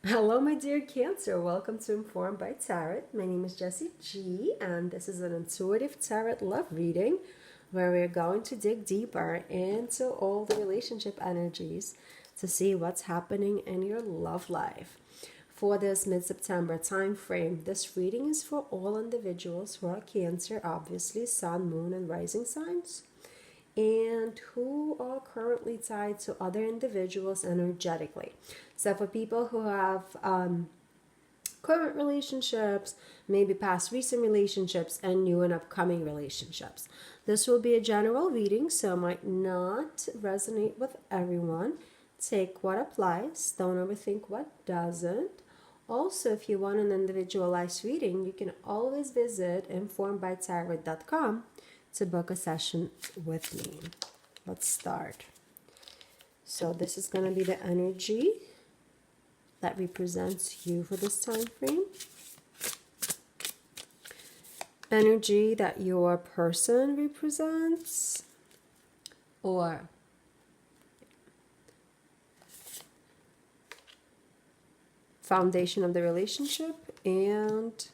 Hello, my dear Cancer. Welcome to Informed by Tarot. My name is Jessie G, and this is an intuitive tarot love reading where we're going to dig deeper into all the relationship energies to see what's happening in your love life. For this mid September time frame, this reading is for all individuals who are Cancer, obviously, Sun, Moon, and Rising signs, and who are currently tied to other individuals energetically. So, for people who have current relationships, maybe past recent relationships, and new and upcoming relationships, this will be a general reading, so it might not resonate with everyone. Take what applies, don't overthink what doesn't. Also, if you want an individualized reading, you can always visit informedbytarot.com to book a session with me. Let's start. So this is going to be the energy that represents you for this time frame. Energy that your person represents, or foundation of the relationship and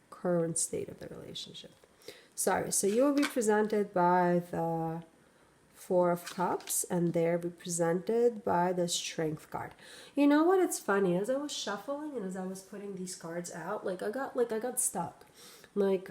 current state of the relationship. Sorry, so you're represented by the Four of Cups, and they're represented by the Strength card. You know what? It's funny. As I was shuffling and as I was putting these cards out, I got stuck. Like,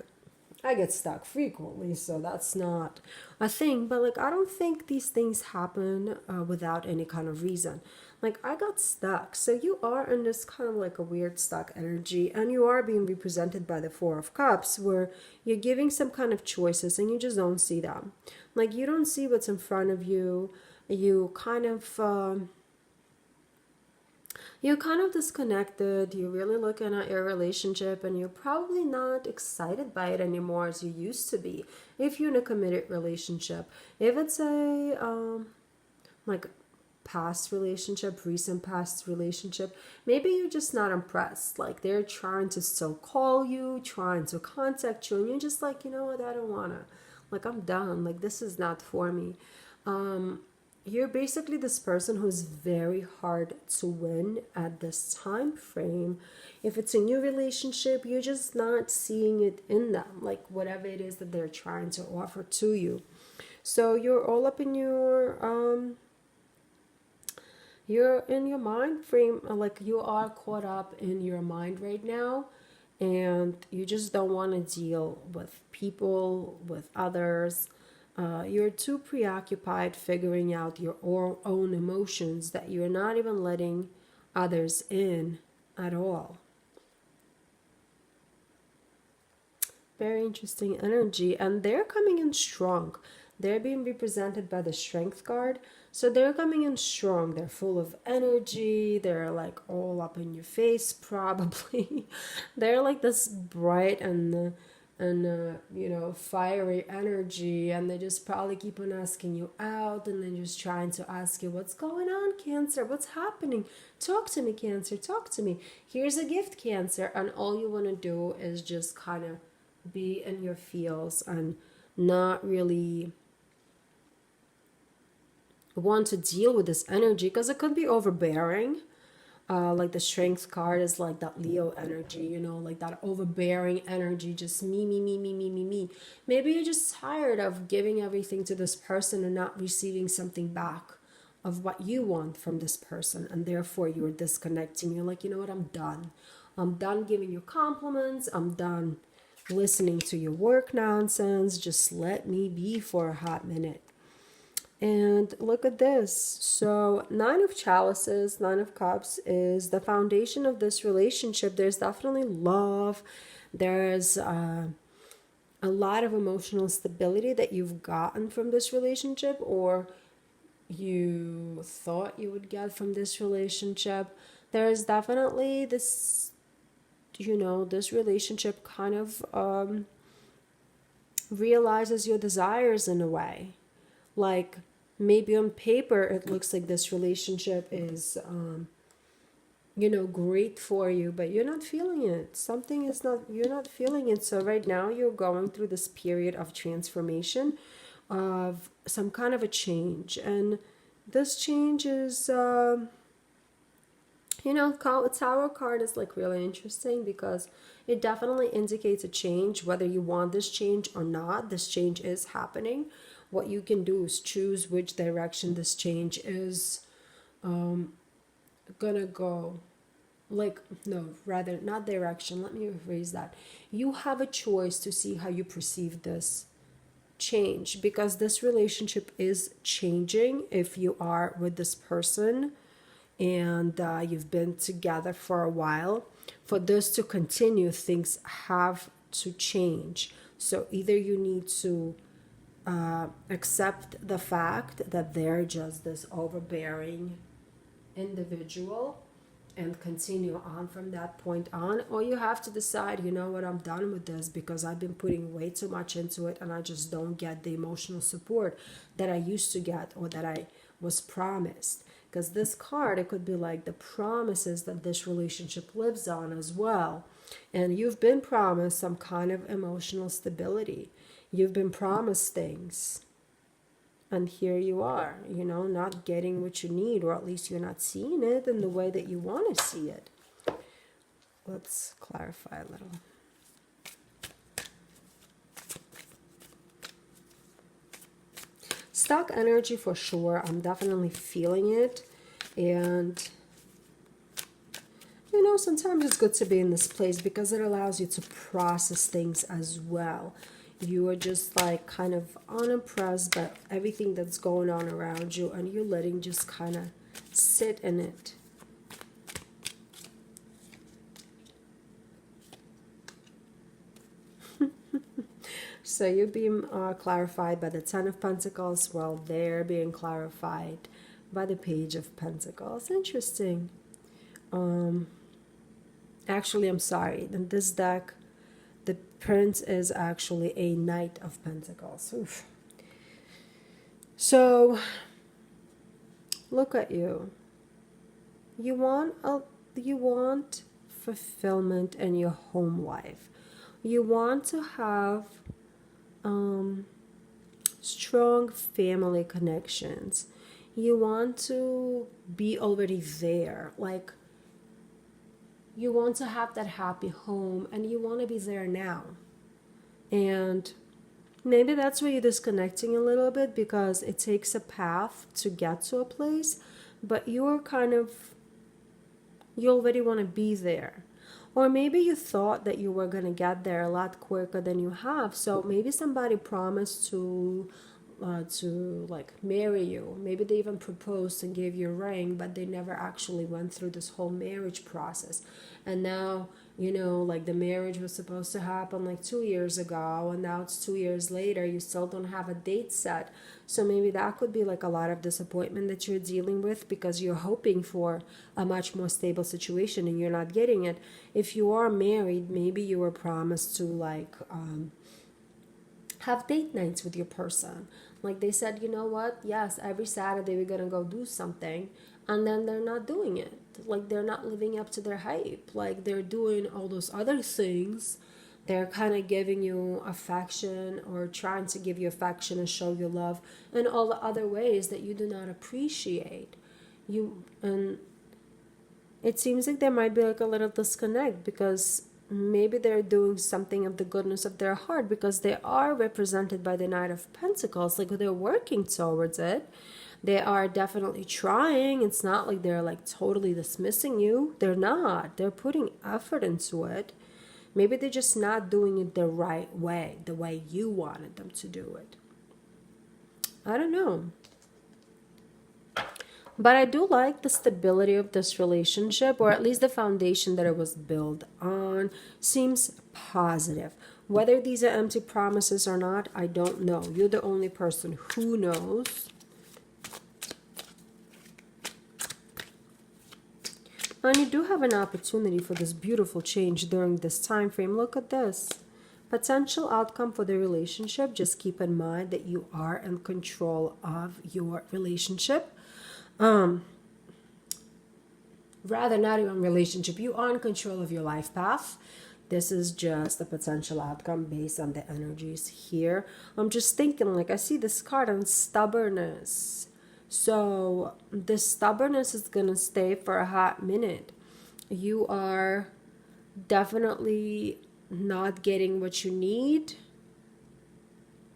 I get stuck frequently, so that's not a thing. But like, I don't think these things happen without any kind of reason. Like, I got stuck. So you are in this kind of like a weird stuck energy, and you are being represented by the Four of Cups, where you're giving some kind of choices and you just don't see them. Like, you don't see what's in front of you. You kind of you're kind of disconnected. You're really looking at your relationship and you're probably not excited by it anymore as you used to be if you're in a committed relationship. If it's a like past relationship, recent past relationship, maybe you're just not impressed. Like, they're trying to still call you, trying to contact you, and you're just like, you know what, I don't wanna. Like, I'm done. Like, this is not for me. You're basically this person who's very hard to win at this time frame. If it's a new relationship, you're just not seeing it in them, like whatever it is that they're trying to offer to you. So you're in your mind frame, like you are caught up in your mind right now, and you just don't want to deal with people, with others. You're too preoccupied figuring out your own emotions that you're not even letting others in at all. Very interesting energy, and they're coming in strong. They're being represented by the Strength card. So they're coming in strong. They're full of energy. They're like all up in your face, probably. They're like this bright and fiery energy, and they just probably keep on asking you out, and then just trying to ask you, what's going on, Cancer? What's happening? Talk to me, Cancer. Talk to me. Here's a gift, Cancer. And all you want to do is just kind of be in your feels and not really want to deal with this energy, because it could be overbearing. Like the Strength card is like that Leo energy, like that overbearing energy, just me, me, me, me, me, me, me. Maybe you're just tired of giving everything to this person and not receiving something back of what you want from this person, and therefore you're disconnecting. You're like, you know what, I'm done. I'm done giving you compliments. I'm done listening to your work nonsense. Just let me be for a hot minute. And look at this. So, Nine of Chalices, Nine of Cups is the foundation of this relationship. There's definitely love. There's a lot of emotional stability that you've gotten from this relationship, or you thought you would get from this relationship. There's definitely this relationship kind of realizes your desires in a way. Like, maybe on paper it looks like this relationship is great for you, but you're not feeling it. Something is not, you're not feeling it. So right now you're going through this period of transformation, of some kind of a change, and this change is You know, Tower card is like really interesting because it definitely indicates a change. Whether you want this change or not, this change is happening. What you can do is choose which direction this change is gonna go. Like, no, rather, not direction. Let me rephrase that. You have a choice to see how you perceive this change, because this relationship is changing if you are with this person and you've been together for a while. For this to continue, things have to change. So either you need to accept the fact that they're just this overbearing individual and continue on from that point on, or you have to decide, you know what, I'm done with this because I've been putting way too much into it and I just don't get the emotional support that I used to get or that I was promised. Because this card, it could be like the promises that this relationship lives on as well. And you've been promised some kind of emotional stability. You've been promised things. And here you are, you know, not getting what you need, or at least you're not seeing it in the way that you want to see it. Let's clarify a little. Stuck energy for sure. I'm definitely feeling it. And, you know, sometimes it's good to be in this place because it allows you to process things as well. You are just like kind of unimpressed by everything that's going on around you, and you're letting just kind of sit in it. So you're being clarified by the Ten of Pentacles, while they're being clarified by the Page of Pentacles. Interesting. Actually, I'm sorry. In this deck, the Prince is actually a Knight of Pentacles. Oof. So, look at you. You want fulfillment in your home life. You want to have strong family connections. You want to be already there. Like, you want to have that happy home and you want to be there now. And maybe that's where you're disconnecting a little bit, because it takes a path to get to a place, but you already want to be there. Or maybe you thought that you were going to get there a lot quicker than you have. So maybe somebody promised to like marry you. Maybe they even proposed and gave you a ring, but they never actually went through this whole marriage process. And now, you know, like the marriage was supposed to happen like 2 years ago, and now it's 2 years later, you still don't have a date set. So maybe that could be like a lot of disappointment that you're dealing with, because you're hoping for a much more stable situation and you're not getting it. If you are married, maybe you were promised to like have date nights with your person. Like they said, you know what, yes, every Saturday we're gonna go do something, and then they're not doing it. Like they're not living up to their hype. Like they're doing all those other things. They're kind of giving you affection, or trying to give you affection and show you love in all the other ways that you do not appreciate. And it seems like there might be like a little disconnect, because maybe they're doing something of the goodness of their heart, because they are represented by the Knight of Pentacles. Like they're working towards it. They are definitely trying. It's not like they're like totally dismissing you. They're not. They're putting effort into it. Maybe they're just not doing it the right way, the way you wanted them to do it. I don't know. But I do like the stability of this relationship, or at least the foundation that it was built on seems positive. Whether these are empty promises or not, I don't know. You're the only person who knows. And you do have an opportunity for this beautiful change during this time frame. Look at this. Potential outcome for the relationship. Just keep in mind that you are in control of your relationship. Rather, not even relationship. You are in control of your life path. This is just a potential outcome based on the energies here. I'm just thinking, like, I see this card on stubbornness. So this stubbornness is going to stay for a hot minute. You are definitely not getting what you need.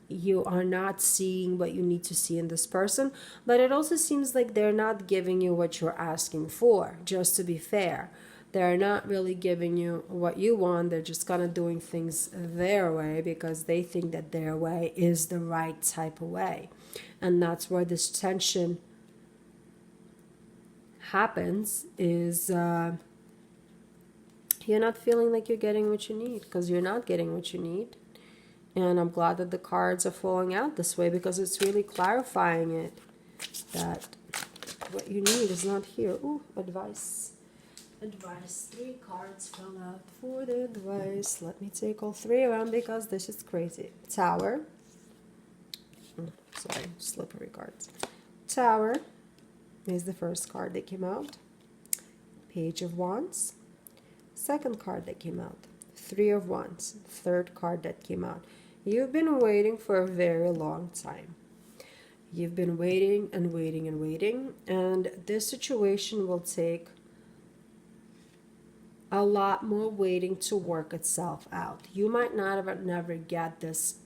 You are not seeing what you need to see in this person, but it also seems like they're not giving you what you're asking for, just to be fair. They're not really giving you what you want. They're just kind of doing things their way because they think that their way is the right type of way. And that's where this tension happens, is you're not feeling like you're getting what you need because you're not getting what you need. And I'm glad that the cards are falling out this way because it's really clarifying it, that what you need is not here. Ooh, advice. Advice. 3 cards fell out for the advice. Let me take all 3 around because this is crazy. Tower. Sorry, slippery cards. Tower is the first card that came out. Page of Wands. Second card that came out. 3 of Wands. Third card that came out. You've been waiting for a very long time. You've been waiting and waiting and waiting, and this situation will take a lot more waiting to work itself out. You might not never get this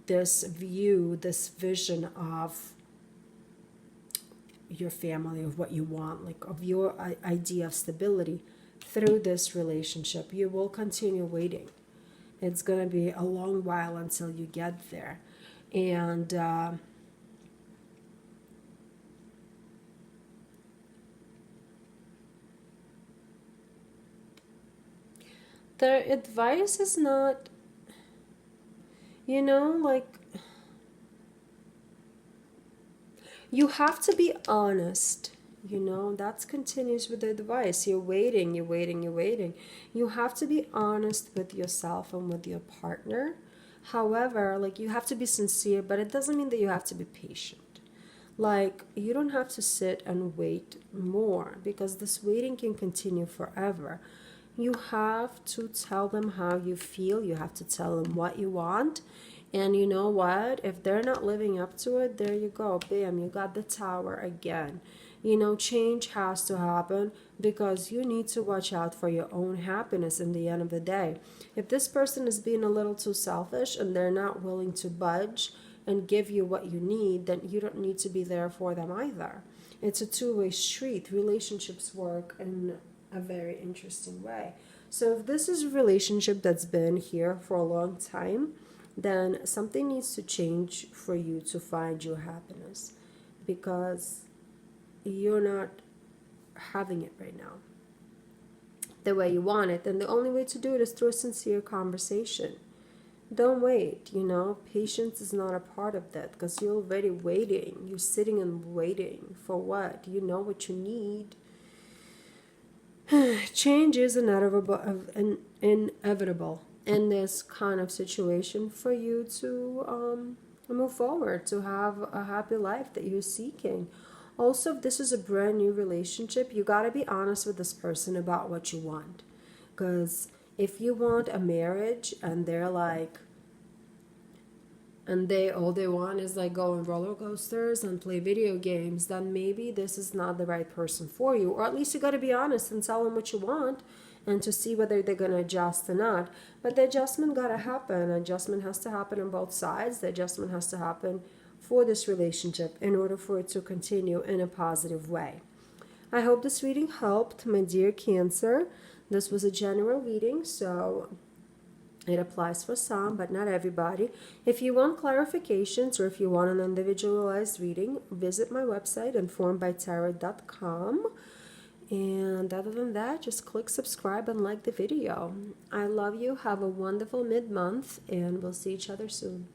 view, this vision of your family, of what you want, like of your idea of stability through this relationship. You will continue waiting. It's going to be a long while until you get there. And the advice is not, like, you have to be honest. That continues with the advice. You're waiting, you're waiting, you're waiting. You have to be honest with yourself and with your partner. However, like, you have to be sincere, but it doesn't mean that you have to be patient. Like, you don't have to sit and wait more because this waiting can continue forever. You have to tell them how you feel. You have to tell them what you want. And you know what? If they're not living up to it, there you go. Bam, you got the Tower again. Change has to happen because you need to watch out for your own happiness in the end of the day. If this person is being a little too selfish and they're not willing to budge and give you what you need, then you don't need to be there for them either. It's a two-way street. Relationships work in a very interesting way. So if this is a relationship that's been here for a long time, then something needs to change for you to find your happiness, because you're not having it right now the way you want it. And the only way to do it is through a sincere conversation. Don't wait. Patience is not a part of that because you're already waiting. You're sitting and waiting for what? You know what you need. Change is inevitable in this kind of situation for you to move forward, to have a happy life that you're seeking. Also, if this is a brand new relationship, you got to be honest with this person about what you want. Because if you want a marriage and they're like, and all they want is like go on roller coasters and play video games, then maybe this is not the right person for you. Or at least you got to be honest and tell them what you want, and to see whether they're going to adjust or not. But the adjustment got to happen. Adjustment has to happen on both sides. The adjustment has to happen for this relationship in order for it to continue in a positive way. I hope this reading helped, my dear Cancer. This was a general reading, so it applies for some, but not everybody. If you want clarifications or if you want an individualized reading, visit my website, informedbytarot.com. And other than that, just click subscribe and like the video. I love you. Have a wonderful mid-month, and we'll see each other soon.